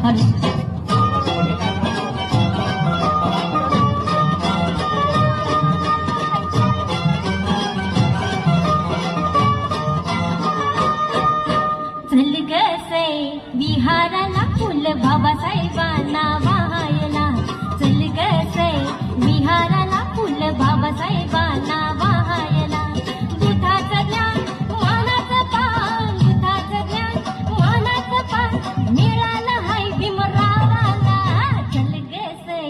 चल गसे विहाराला फुल बाबासाहेबांना वाहायला. चल गसे विहाराला फुल बाबासाहेबांना वाहायला. दुधाचं ज्ञान मानाचं पान, दुधाचं ज्ञान मानाचं पान मिळालं हाय भीमरावाला. चल गसे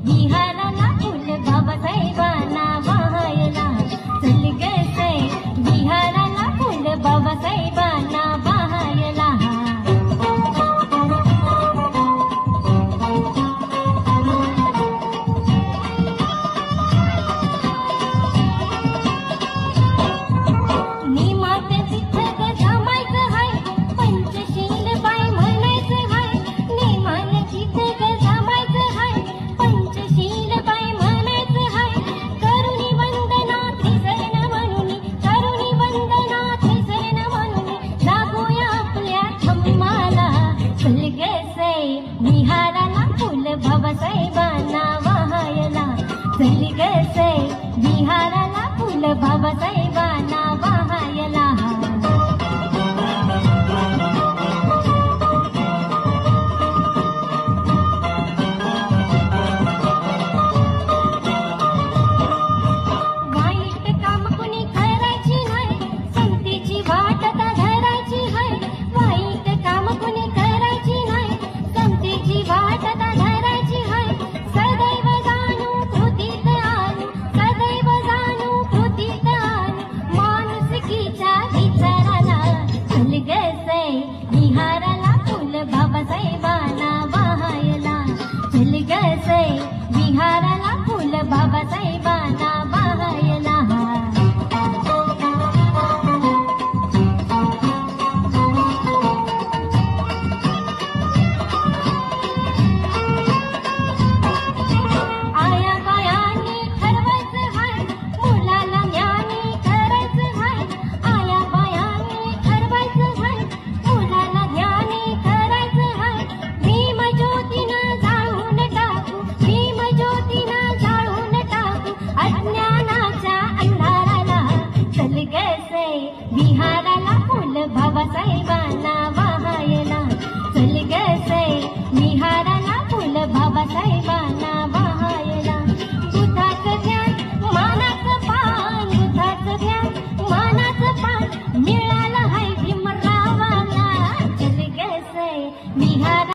विहाराला फुल बाबासाहेबांना वाहायला. चल गसे विहाराला फुल बाबासाहेबांना वाहायला. विहाराला फुल बाबासाहेब